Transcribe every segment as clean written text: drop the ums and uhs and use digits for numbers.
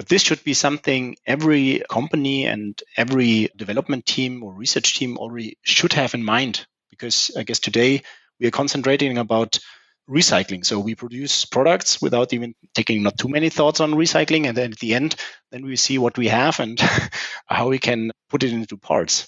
But this should be something every company and every development team or research team already should have in mind, because I guess today we are concentrating about recycling. So we produce products without even taking not too many thoughts on recycling. And then at the end, then we see what we have and how we can put it into parts.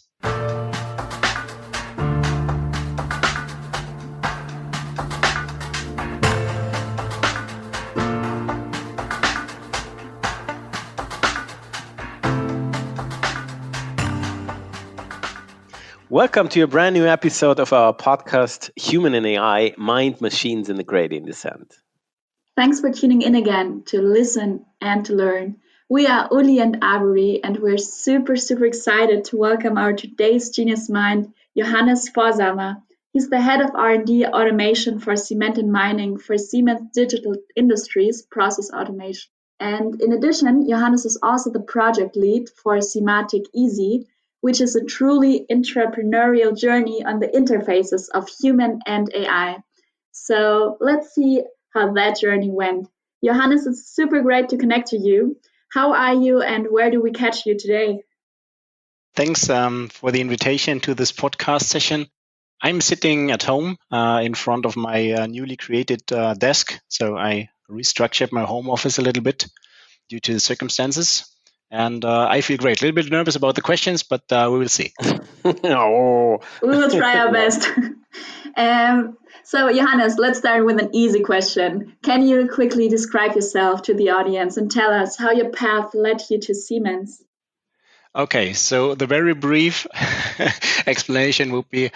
Welcome to a brand new episode of our podcast, Human and AI, Mind, Machines in the Gradient Descent. Thanks for tuning in again to listen and to learn. We are Uli and Aburi, and we're super excited to welcome our today's genius mind, Johannes Vorsamer. He's the head of R&D Automation for Cement and Mining for Siemens Digital Industries Process Automation. And in addition, Johannes is also the project lead for SIMATIC eaSie, which is a truly intrapreneurial journey on the interfaces of human and AI. So let's see how that journey went. Johannes, it's super great to connect to you. How are you and where do we catch you today? Thanks for the invitation to this podcast session. I'm sitting at home in front of my newly created desk. So I restructured my home office a little bit due to the circumstances. And I feel great. A little bit nervous about the questions, but we will see. Oh. We will try our best. So, Johannes, let's start with an easy question. Can you quickly describe yourself to the audience and tell us how your path led you to Siemens? Okay, so the very brief explanation would be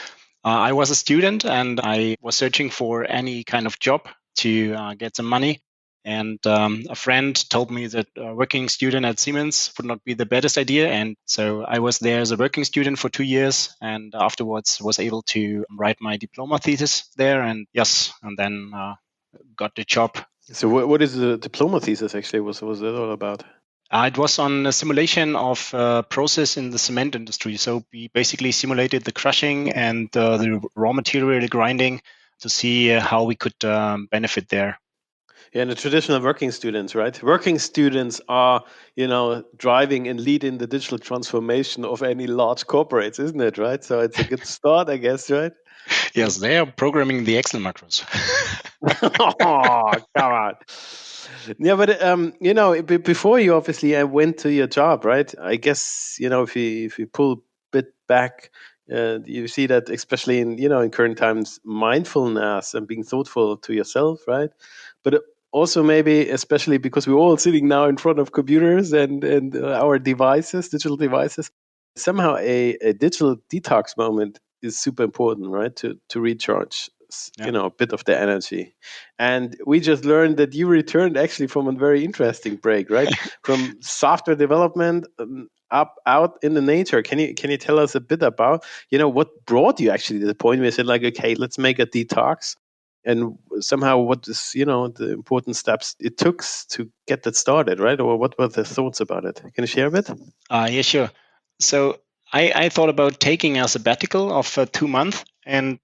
I was a student and I was searching for any kind of job to get some money. And a friend told me that a working student at Siemens would not be the best idea. And so I was there as a working student for 2 years and afterwards was able to write my diploma thesis there. And then got the job. So what is the diploma thesis actually? What was it all about? It was on a simulation of process in the cement industry. So we basically simulated the crushing and the raw material grinding to see how we could benefit there. Yeah, and the traditional working students, right? Working students are, driving and leading the digital transformation of any large corporates, isn't it, right? So it's a good start, I guess, right? Yes, they are programming the Excel macros. Oh, come on. Yeah, but before you obviously went to your job, right? I guess, if you pull a bit back, you see that especially in current times, mindfulness and being thoughtful to yourself, right? But also maybe especially because we're all sitting now in front of computers and our devices, digital devices, somehow a digital detox moment is super important, right? To recharge, a bit of the energy. And we just learned that you returned actually from a very interesting break, right? From software development out in the nature. Can you tell us a bit about, what brought you actually to the point where you said like, okay, let's make a detox? And somehow what is, the important steps it took to get that started, right? Or what were the thoughts about it? Can you share a bit? Yeah, sure. So I thought about taking a sabbatical of 2 months and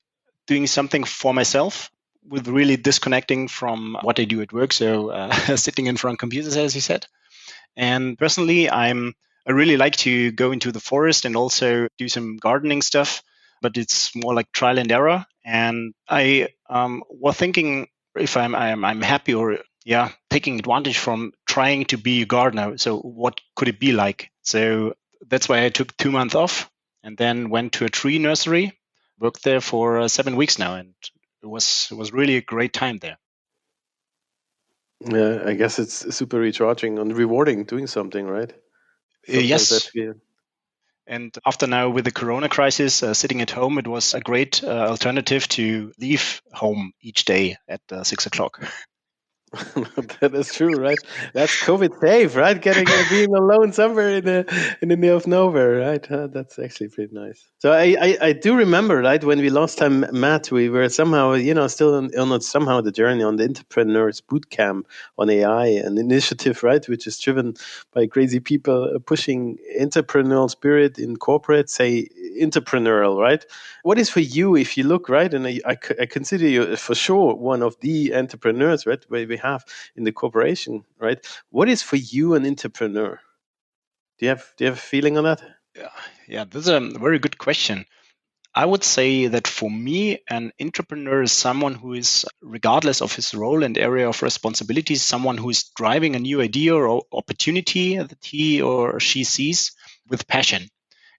doing something for myself with really disconnecting from what I do at work. So sitting in front of computers, as you said. And personally, I really like to go into the forest and also do some gardening stuff, but it's more like trial and error. And I was thinking if I'm happy or taking advantage from trying to be a gardener. So what could it be like? So that's why I took 2 months off and then went to a tree nursery, worked there for 7 weeks now, and it was really a great time there. Yeah, I guess it's super recharging and rewarding doing something, right? Yes. And after now with the Corona crisis, sitting at home, it was a great alternative to leave home each day at 6 o'clock. That is true, right? That's COVID safe, right? Being alone somewhere in the middle of nowhere, right? That's actually pretty nice. So I do remember, right, when we last time met, we were somehow, still on somehow the journey on the Entrepreneurs Bootcamp on AI, an initiative, right, which is driven by crazy people pushing entrepreneurial spirit in corporate, say entrepreneurial, right? What is for you, if you look, right, and I consider you for sure one of the entrepreneurs, right, where we have in the corporation, right? What is for you an entrepreneur? Do you have a feeling on that? Yeah, this is a very good question. I would say that for me, an entrepreneur is someone who is, regardless of his role and area of responsibility, someone who is driving a new idea or opportunity that he or she sees with passion.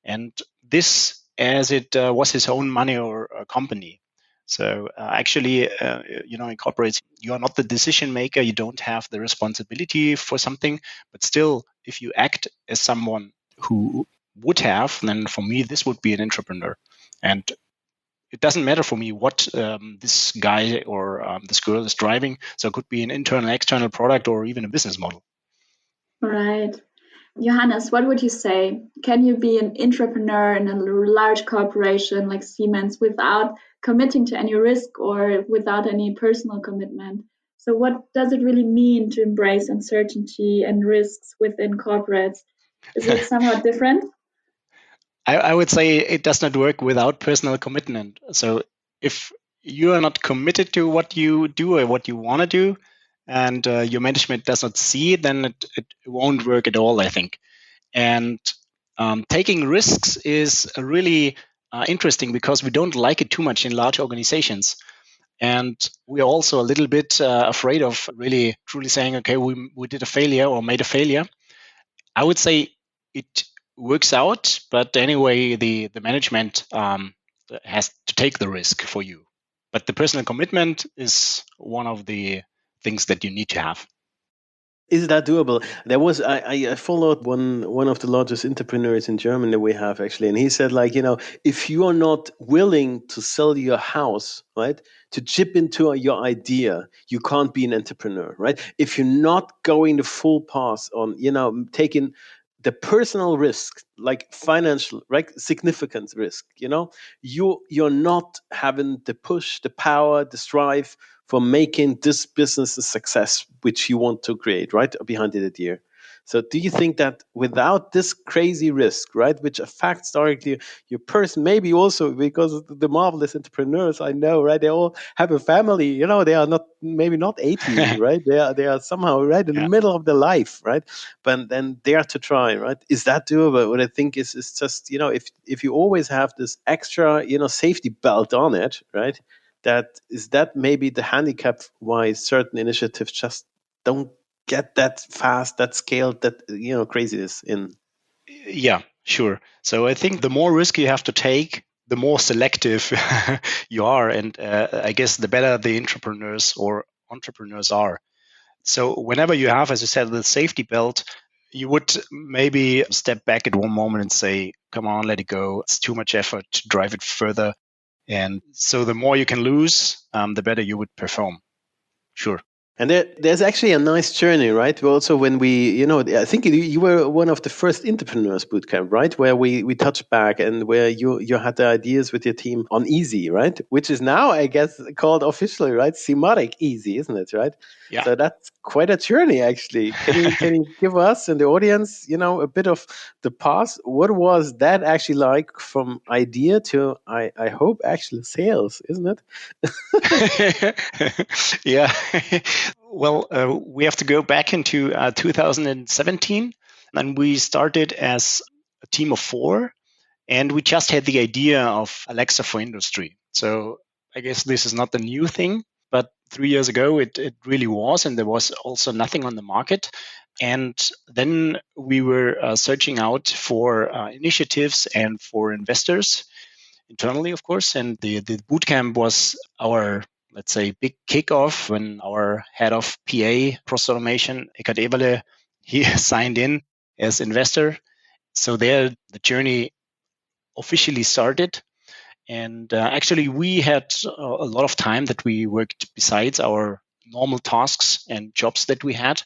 And this, as it was his own money or company. So actually, in corporates, you are not the decision maker. You don't have the responsibility for something. But still, if you act as someone who would have, then for me, this would be an entrepreneur. And it doesn't matter for me what this guy or this girl is driving. So it could be an internal, external product or even a business model. Right. Johannes, what would you say? Can you be an entrepreneur in a large corporation like Siemens without committing to any risk or without any personal commitment? So what does it really mean to embrace uncertainty and risks within corporates? Is it somewhat different? I would say it does not work without personal commitment. So if you are not committed to what you do or what you want to do, and your management does not see it, then it won't work at all, I think. And taking risks is really interesting because we don't like it too much in large organizations. And we are also a little bit afraid of really truly saying, okay, we did a failure or made a failure. I would say it works out, but anyway, the management has to take the risk for you. But the personal commitment is one of the things that you need to have. Is that doable? There was I followed one of the largest entrepreneurs in Germany that we have actually, and he said, like, if you are not willing to sell your house, right, to chip into your idea, you can't be an entrepreneur, right? If you're not going the full path on, taking the personal risk, like financial, right, significant risk, you're not having the push, the power, the strive for making this business a success, which you want to create, right, behind the idea. So do you think that without this crazy risk, right, which affects directly your person, maybe also because of the marvelous entrepreneurs I know, right, they all have a family, they are maybe not 80, right, they are somehow right in the middle of their life, right, but then dare to try, right? Is that doable? What I think is just, if you always have this extra, safety belt on it, right, that maybe the handicap why certain initiatives just don't get that fast, that scale, that craziness in. Yeah, sure. So I think the more risk you have to take, the more selective you are, and I guess the better the entrepreneurs are. So whenever you have, as you said, the safety belt, you would maybe step back at one moment and say, "Come on, let it go. It's too much effort to drive it further." And so the more you can lose, the better you would perform. Sure. And there's actually a nice journey, right? Also, when I think you were one of the first entrepreneurs bootcamp, right? Where we touched back and where you had the ideas with your team on eaSie, right? Which is now, I guess, called officially, right? SIMATIC eaSie, isn't it, right? Yeah. So that's quite a journey, actually. Can you give us and the audience, a bit of the past? What was that actually like from idea to, I hope, actual sales, isn't it? Yeah. Well, we have to go back into 2017, and we started as a team of 4, and we just had the idea of Alexa for industry. So I guess this is not the new thing, but 3 years ago it really was, and there was also nothing on the market. And then we were searching out for initiatives and for investors internally, of course. And the bootcamp was our, let's say, big kickoff when our head of PA, process automation, Eckhard Eberle, he signed in as investor. So there, the journey officially started. And actually, we had a lot of time that we worked besides our normal tasks and jobs that we had.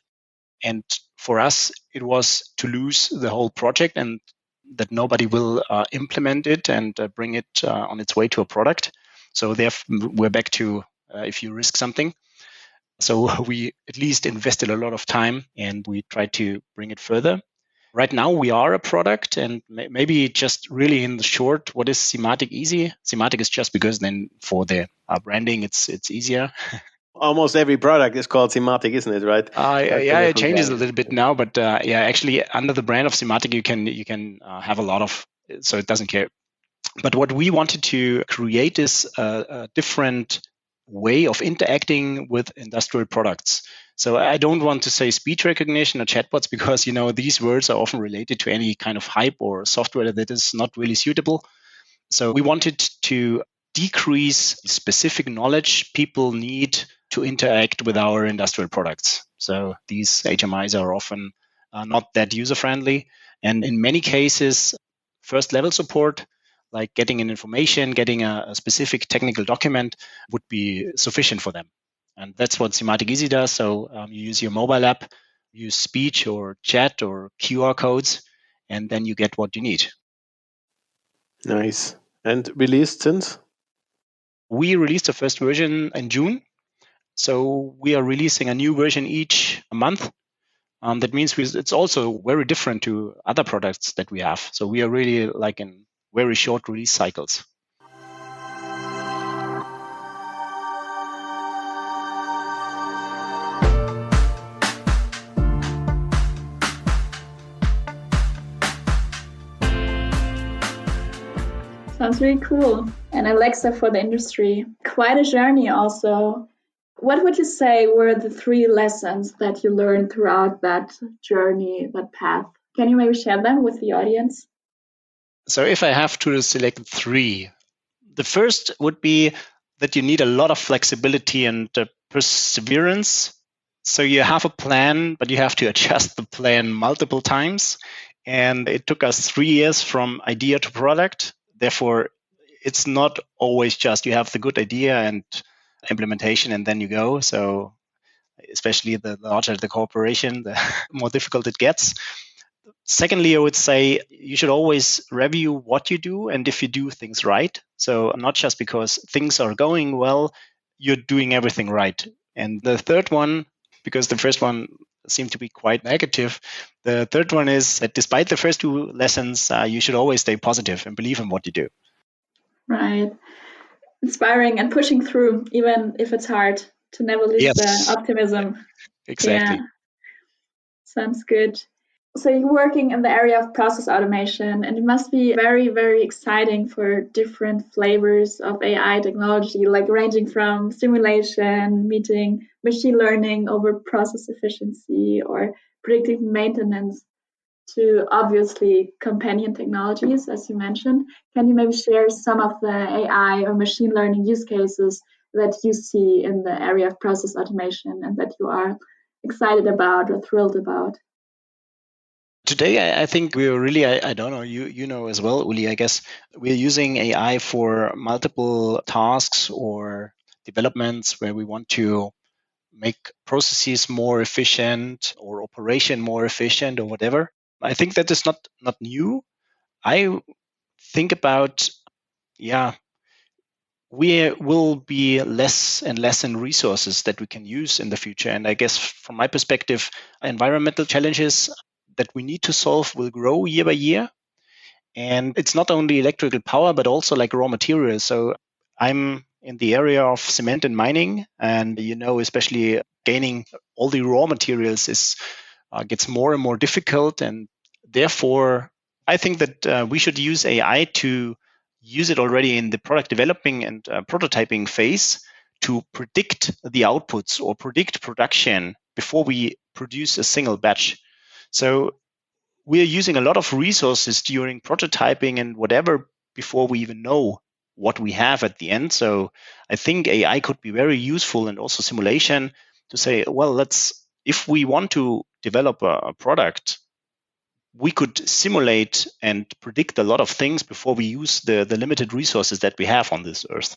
And for us, it was to lose the whole project and that nobody will implement it and bring it on its way to a product. So we're back to if you risk something. So we at least invested a lot of time and we tried to bring it further. Right now we are a product, and maybe just really in the short, what is SIMATIC eaSie? SIMATIC is just because then for the branding it's easier. Almost every product is called SIMATIC, isn't it? Right? Yeah, it changes a little bit now, but yeah, actually, under the brand of SIMATIC, you can have a lot of, so it doesn't care. But what we wanted to create is a different way of interacting with industrial products. So I don't want to say speech recognition or chatbots because these words are often related to any kind of hype or software that is not really suitable. So we wanted to decrease specific knowledge people need to interact with our industrial products. So these HMIs are often not that user friendly. And in many cases, first level support, like getting an information, getting a specific technical document, would be sufficient for them. And that's what SIMATIC eaSie does. So you use your mobile app, use speech or chat or QR codes, and then you get what you need. Nice. And released since? We released the first version in June. So we are releasing a new version each month. That means it's also very different to other products that we have. So we are really like in very short release cycles. Sounds really cool. And Alexa for the industry. Quite a journey also. What would you say were the 3 lessons that you learned throughout that journey, that path? Can you maybe share them with the audience? So if I have to select 3, the first would be that you need a lot of flexibility and perseverance. So you have a plan, but you have to adjust the plan multiple times. And it took us 3 years from idea to product. Therefore, it's not always just you have the good idea and implementation and then you go. So especially the larger the corporation, the more difficult it gets. Secondly, I would say you should always review what you do and if you do things right. So not just because things are going well, you're doing everything right. And the third one, because the first one seemed to be quite negative, the third one is that despite the first 2 lessons, you should always stay positive and believe in what you do. Right. Inspiring and pushing through, even if it's hard, to never lose the optimism. Exactly. Yeah. Sounds good. So you're working in the area of process automation, and it must be very, very exciting for different flavors of AI technology, like ranging from simulation, meeting machine learning over process efficiency or predictive maintenance to obviously companion technologies, as you mentioned. Can you maybe share some of the AI or machine learning use cases that you see in the area of process automation and that you are excited about or thrilled about? Today, I think we're really, I don't know, you know as well, Uli, I guess we're using AI for multiple tasks or developments where we want to make processes more efficient or operation more efficient or whatever. I think that is not new. I think about, we will be less and less in resources that we can use in the future. And I guess from my perspective, environmental challenges that we need to solve will grow year by year. And it's not only electrical power, but also like raw materials. So I'm in the area of cement and mining, and especially gaining all the raw materials is gets more and more difficult. And therefore, I think that we should use AI to use it already in the product developing and prototyping phase to predict the outputs or predict production before we produce a single batch. So we are using a lot of resources during prototyping and whatever before we even know what we have at the end. So I think AI could be very useful and also simulation to say, well, if we want to develop a product, we could simulate and predict a lot of things before we use the limited resources that we have on this earth.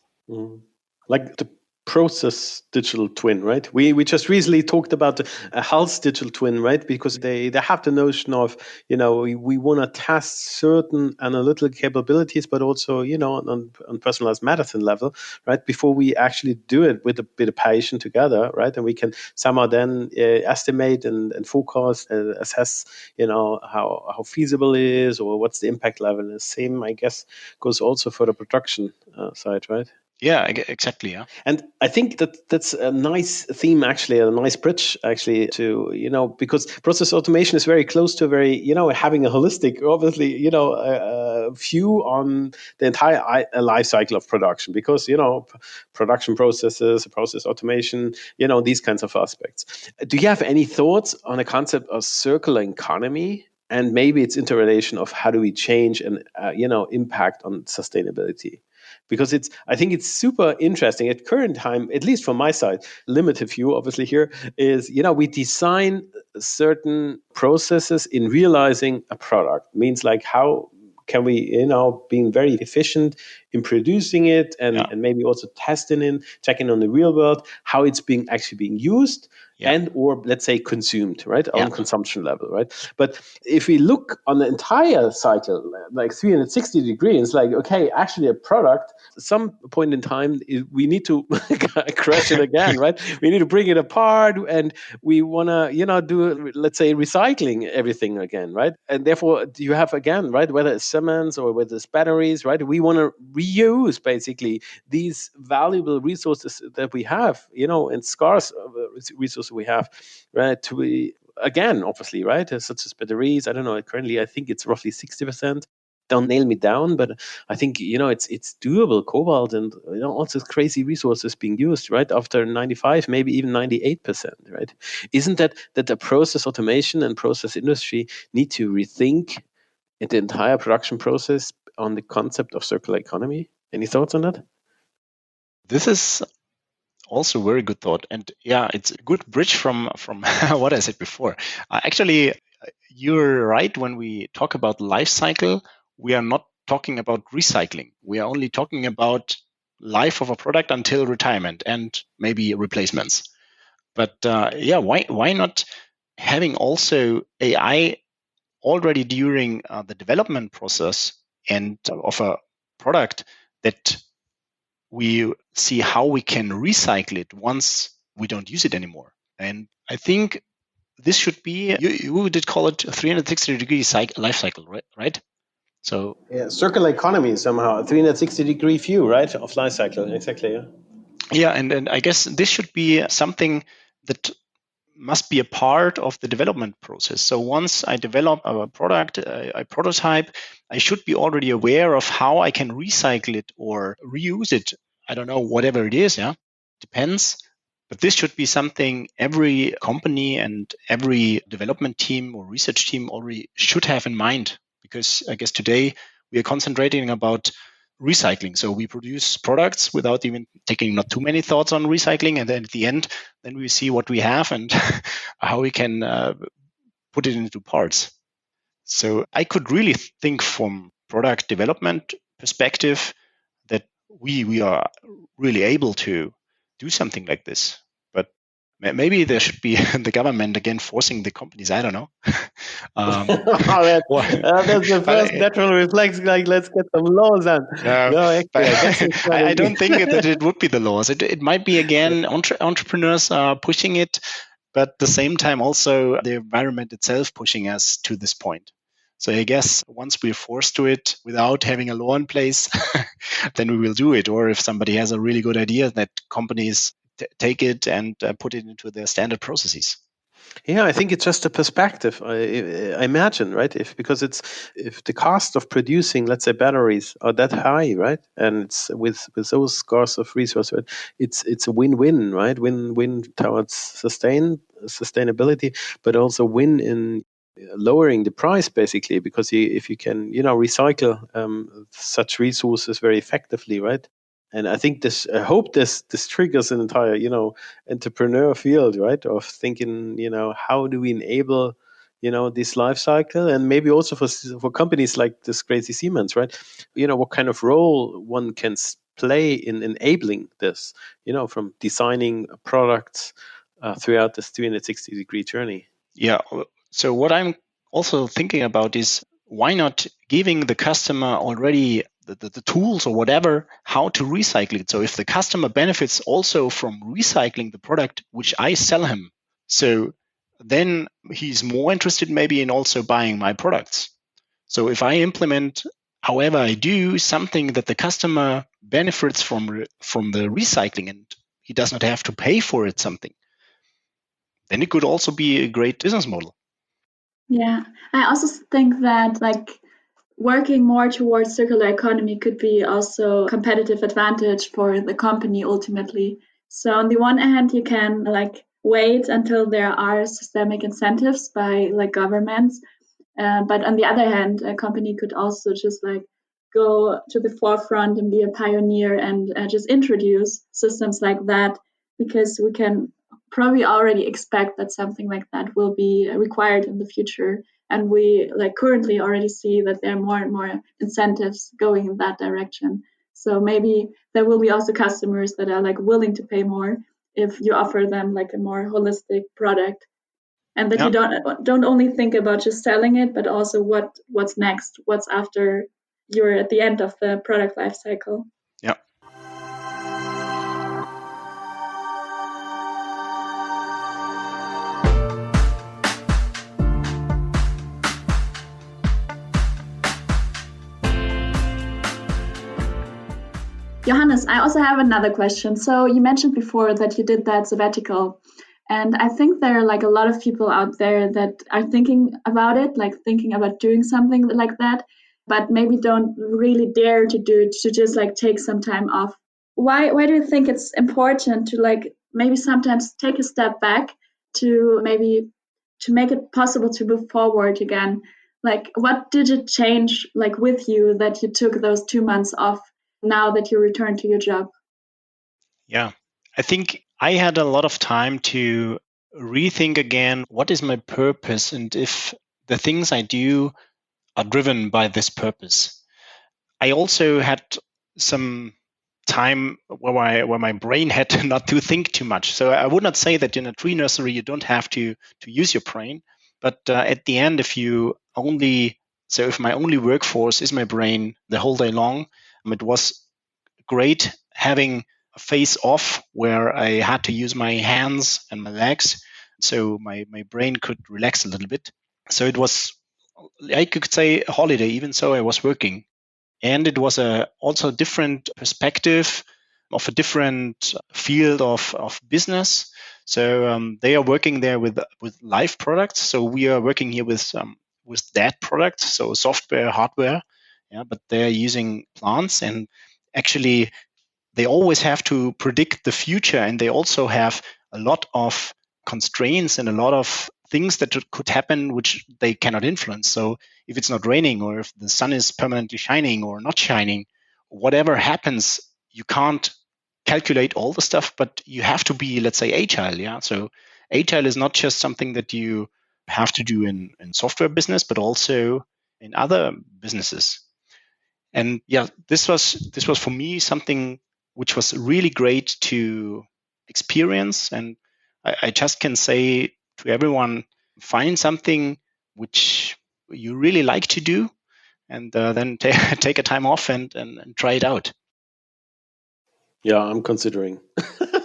Like the process digital twin, right? We just recently talked about a health digital twin, right? Because they have the notion of, we want to test certain analytical capabilities, but also, on personalized medicine level, right? Before we actually do it with a patient together, right? And we can somehow then estimate and forecast, assess, how feasible it is or what's the impact level. The same, I guess, goes also for the production side, right? Yeah, exactly. Yeah. And I think that's a nice theme, actually, a nice bridge, actually, to, because process automation is very close to having a holistic, obviously, view on the entire life cycle of production, because, production processes, process automation, these kinds of aspects. Do you have any thoughts on a concept of circular economy? And maybe its interrelation of how do we change and, impact on sustainability? Because I think it's super interesting at current time, at least from my side, limited view obviously here is, we design certain processes in realizing a product. Means like how can we, being very efficient in producing it and maybe also testing it, checking on the real world, how it's actually being used and or let's say consumed, right? On consumption level, right? But if we look on the entire cycle, like 360 degrees, it's like, okay, actually a product, some point in time, we need to crash it again, right? We need to bring it apart and we want to, do, let's say, recycling everything again, right? And therefore you have again, right, whether it's Siemens or whether it's batteries, right? We want to reuse basically these valuable resources that we have, and scarce resources we have, right? To be, again, obviously, right? Such as batteries. I don't know. Currently, I think it's roughly 60%. Don't nail me down, but I think it's doable. Cobalt and all sorts of crazy resources being used, right? After 95, maybe even 98%, right? Isn't that the process automation and process industry need to rethink the entire production process on the concept of circular economy? Any thoughts on that? This is also a very good thought, and it's a good bridge from what I said before. Actually, you're right. When we talk about life cycle, we are not talking about recycling. We are only talking about life of a product until retirement and maybe replacements. But why not having also AI already during the development process and of a product, that we see how we can recycle it once we don't use it anymore. And I think this should be, you did call it a 360-degree life cycle, right? So circular economy somehow, a 360-degree view, right, of life cycle, exactly. And I guess this should be something that must be a part of the development process. So once I develop a product, I prototype, I should be already aware of how I can recycle it or reuse it. I don't know, whatever it is, depends. But this should be something every company and every development team or research team already should have in mind, because I guess today we are concentrating about recycling. So we produce products without even taking not too many thoughts on recycling. And then at the end, then we see what we have and how we can put it into parts. So I could really think from product development perspective that we are really able to do something like this. But maybe there should be the government again forcing the companies. I don't know. That's the first natural reflex. Like, let's get some laws on. No, actually, I don't think that it would be the laws. It might be again entrepreneurs are pushing it, but at the same time also the environment itself pushing us to this point. So I guess once we're forced to it without having a law in place, then we will do it. Or if somebody has a really good idea, that companies take it and put it into their standard processes. Yeah, I think it's just a perspective. I imagine, right? Because if the cost of producing, let's say, batteries are that high, right? And it's with those scarce of resources, right? It's a win-win, right? Win towards sustainability, but also win in lowering the price, basically, because if you can, recycle such resources very effectively, right? And I think I hope this triggers an entire, entrepreneur field, right? Of thinking, how do we enable, this life cycle, and maybe also for companies like this crazy Siemens, right? What kind of role one can play in enabling this, from designing products throughout this 360-degree journey. Yeah. So what I'm also thinking about is, why not giving the customer already the tools or whatever, how to recycle it. So if the customer benefits also from recycling the product which I sell him, so then he's more interested maybe in also buying my products. So if I implement However, I do something that the customer benefits from the recycling, and he does not have to pay for it something, then it could also be a great business model. Yeah, I also think that like working more towards circular economy could be also a competitive advantage for the company ultimately. So on the one hand, you can like wait until there are systemic incentives by like governments. But on the other hand, a company could also just like go to the forefront and be a pioneer and just introduce systems like that, because we can probably already expect that something like that will be required in the future. And we like currently already see that there are more and more incentives going in that direction. So maybe there will be also customers that are like willing to pay more if you offer them like a more holistic product, and that you don't only think about just selling it, but also what's next, what's after you're at the end of the product life cycle. Yeah. Johannes, I also have another question. So you mentioned before that you did that sabbatical. And I think there are like a lot of people out there that are thinking about it, like thinking about doing something like that, but maybe don't really dare to do it, to just like take some time off. Why do you think it's important to like maybe sometimes take a step back to maybe to make it possible to move forward again? Like what did it change like with you that you took those 2 months off now that you return to your job? Yeah, I think I had a lot of time to rethink again, what is my purpose, and if the things I do are driven by this purpose. I also had some time where my brain had not to think too much. So I would not say that in a tree nursery you don't have to use your brain, but at the end, if my only workforce is my brain the whole day long, it was great having a face off where I had to use my hands and my legs, so my brain could relax a little bit. So it was, I could say, a holiday, even so I was working. And it was also a different perspective of a different field of business. So they are working there with live products. So we are working here with dead products, so software, hardware. Yeah, but they are using plants, and actually they always have to predict the future, and they also have a lot of constraints and a lot of things that could happen which they cannot influence. So if it's not raining, or if the sun is permanently shining or not shining, whatever happens, you can't calculate all the stuff, but you have to be, let's say, agile. Yeah. So agile is not just something that you have to do in software business, but also in other businesses. And yeah, this was for me something which was really great to experience. And I just can say to everyone, find something which you really like to do, and then take a time off and try it out. Yeah, I'm considering.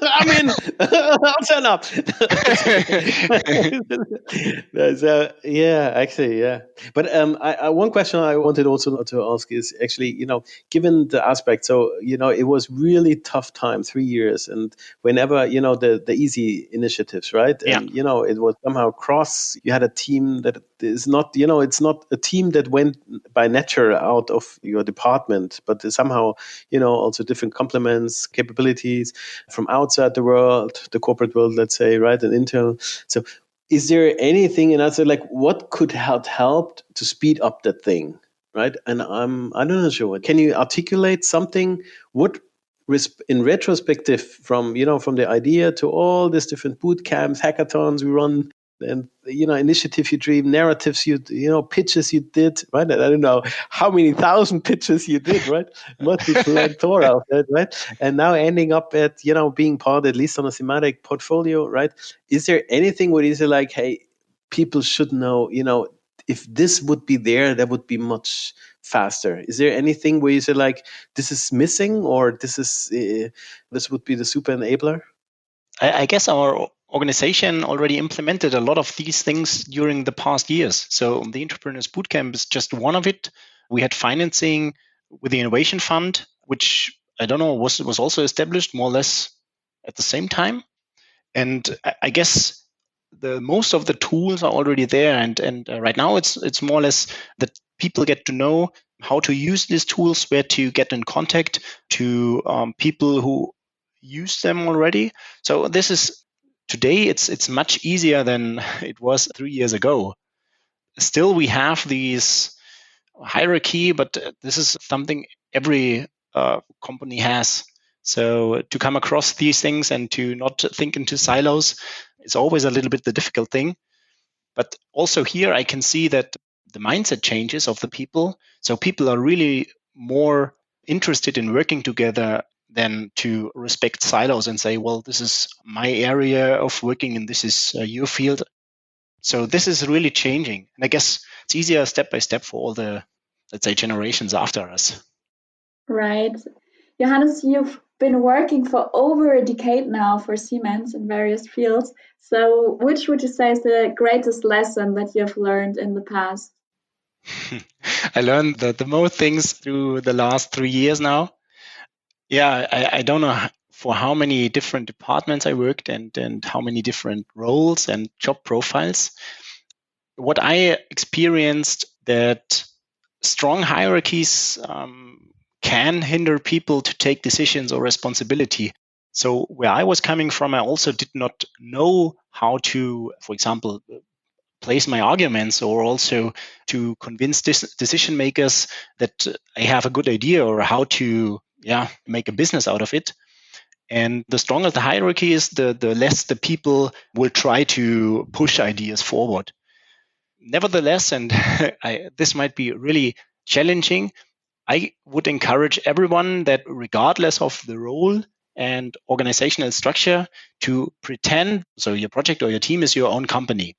I'm in. I'll sign up. So, yeah, actually, yeah. But one question I wanted also to ask is actually, given the aspect, so, it was really tough time, 3 years. And whenever, the eaSie initiatives, right? Yeah. And, it was somehow cross. You had a team that is not, it's not a team that went by nature out of your department, but somehow, also different complements, capabilities from outside the world, the corporate world, let's say, right, and internal. So is there anything, and I said, like, what could have helped to speed up that thing, right? And I don't know, sure. Can you articulate something? What, in retrospective, from the idea to all these different boot camps, hackathons we run, and initiative you dream, narratives you pitches you did, right? I don't know how many thousand pitches you did, right? Must be plethora of that, right? And now ending up at being part, at least on a SIMATIC portfolio, right? Is there anything where you say like, hey, people should know, if this would be there, that would be much faster? Is there anything where you say like, this is missing, or this would be the super enabler? I guess our organization already implemented a lot of these things during the past years. So the Entrepreneurs Bootcamp is just one of it. We had financing with the innovation fund, which I don't know, was also established more or less at the same time. And I guess the most of the tools are already there, and right now it's more or less that people get to know how to use these tools, where to get in contact to people who use them already. So this is today it's much easier than it was 3 years ago. Still, we have these hierarchy, but this is something every company has. So to come across these things and to not think into silos is always a little bit the difficult thing. But also here, I can see that the mindset changes of the people. So people are really more interested in working together than to respect silos and say, well, this is my area of working and this is your field. So this is really changing. And I guess it's easier step by step for all the, let's say, generations after us. Right. Johannes, you've been working for over a decade now for Siemens in various fields. So which would you say is the greatest lesson that you've learned in the past? I learned the most things through the last 3 years now. Yeah, I don't know for how many different departments I worked and how many different roles and job profiles. What I experienced that strong hierarchies can hinder people to take decisions or responsibility. So where I was coming from, I also did not know how to, for example, place my arguments or also to convince decision makers that I have a good idea or how to make a business out of it. And the stronger the hierarchy is, the less the people will try to push ideas forward. Nevertheless, and this might be really challenging, I would encourage everyone that regardless of the role and organizational structure, to pretend so your project or your team is your own company.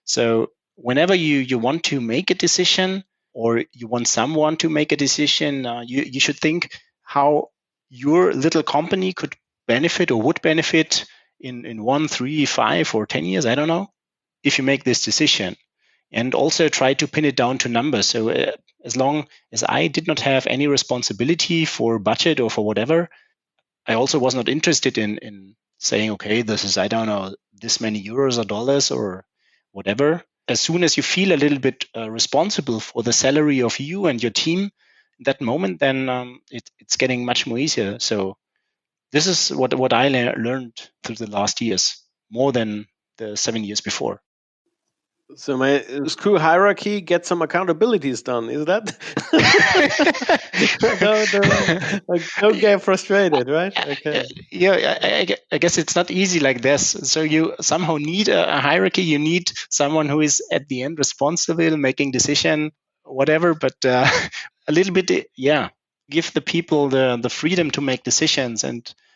So whenever you want to make a decision or you want someone to make a decision, you should think how your little company could benefit or would benefit in 1, 3, 5, or 10 years, I don't know, if you make this decision. And also try to pin it down to numbers. So as long as I did not have any responsibility for budget or for whatever, I also was not interested in saying, okay, this is, I don't know, this many euros or dollars or whatever. As soon as you feel a little bit responsible for the salary of you and your team in that moment, then it's getting much more easier. So this is what I learned through the last years, more than the 7 years before. So my screw hierarchy, get some accountabilities done. Is that? Don't get frustrated, right? Okay. Yeah, I guess it's not easy like this. So you somehow need a hierarchy. You need someone who is at the end responsible, making decision, whatever. But a little bit, give the people the freedom to make decisions,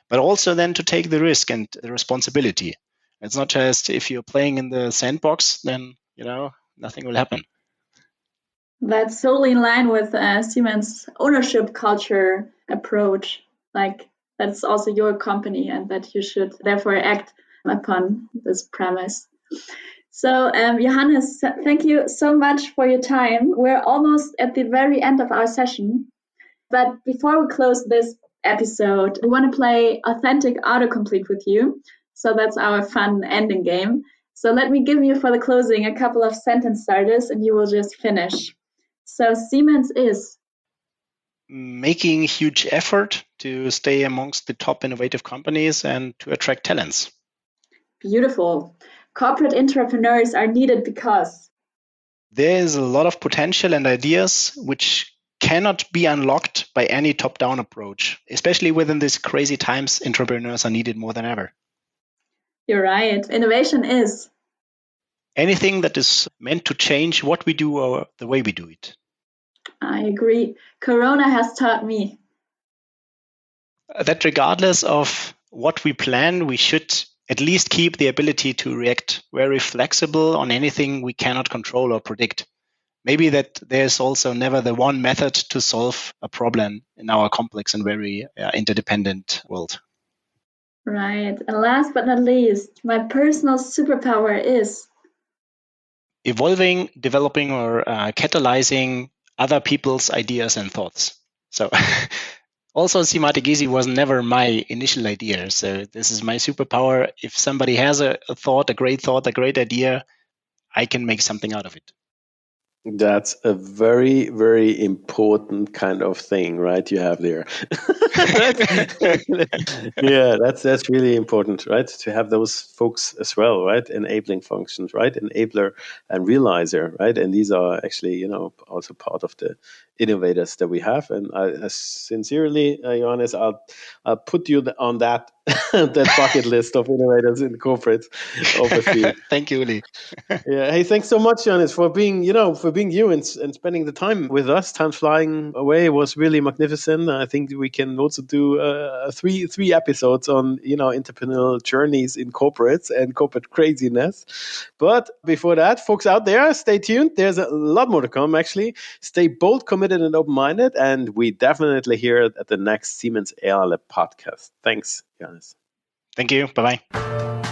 but also then to take the risk and the responsibility. It's not just if you're playing in the sandbox, then nothing will happen. That's totally in line with Siemens' ownership culture approach. Like that's also your company, and that you should therefore act upon this premise. So, Johannes, thank you so much for your time. We're almost at the very end of our session. But before we close this episode, we want to play authentic autocomplete with you. So that's our fun ending game. So let me give you for the closing a couple of sentence starters and you will just finish. So Siemens is making huge effort to stay amongst the top innovative companies and to attract talents. Beautiful. Corporate entrepreneurs are needed because there is a lot of potential and ideas which cannot be unlocked by any top-down approach. Especially within these crazy times, entrepreneurs are needed more than ever. You're right. Innovation is anything that is meant to change what we do or the way we do it. I agree. Corona has taught me that regardless of what we plan, we should at least keep the ability to react very flexible on anything we cannot control or predict. Maybe that there's also never the one method to solve a problem in our complex and very interdependent world. Right. And last but not least, my personal superpower is evolving, developing, or catalyzing other people's ideas and thoughts. So also SIMATIC eaSie was never my initial idea. So this is my superpower. If somebody has a thought, a great idea, I can make something out of it. That's a very, very important kind of thing, right? You have there. Yeah, that's really important, right? To have those folks as well, right? Enabling functions, right? Enabler and realizer, right? And these are actually, also part of the innovators that we have. And I sincerely, Johannes, I'll put you on that that bucket list of innovators in corporate, obviously. Thank you, Uli. Yeah. Hey, thanks so much, Johannes, for being you and spending the time with us. Time flying away was really magnificent. I think we can also do three episodes on entrepreneurial journeys in corporates and corporate craziness. But before that, folks out there, stay tuned. There's a lot more to come. Actually, stay bold, committed, and open-minded. And we definitely hear it at the next Siemens AI Lab podcast. Thanks, Johannes. Thank you. Bye bye.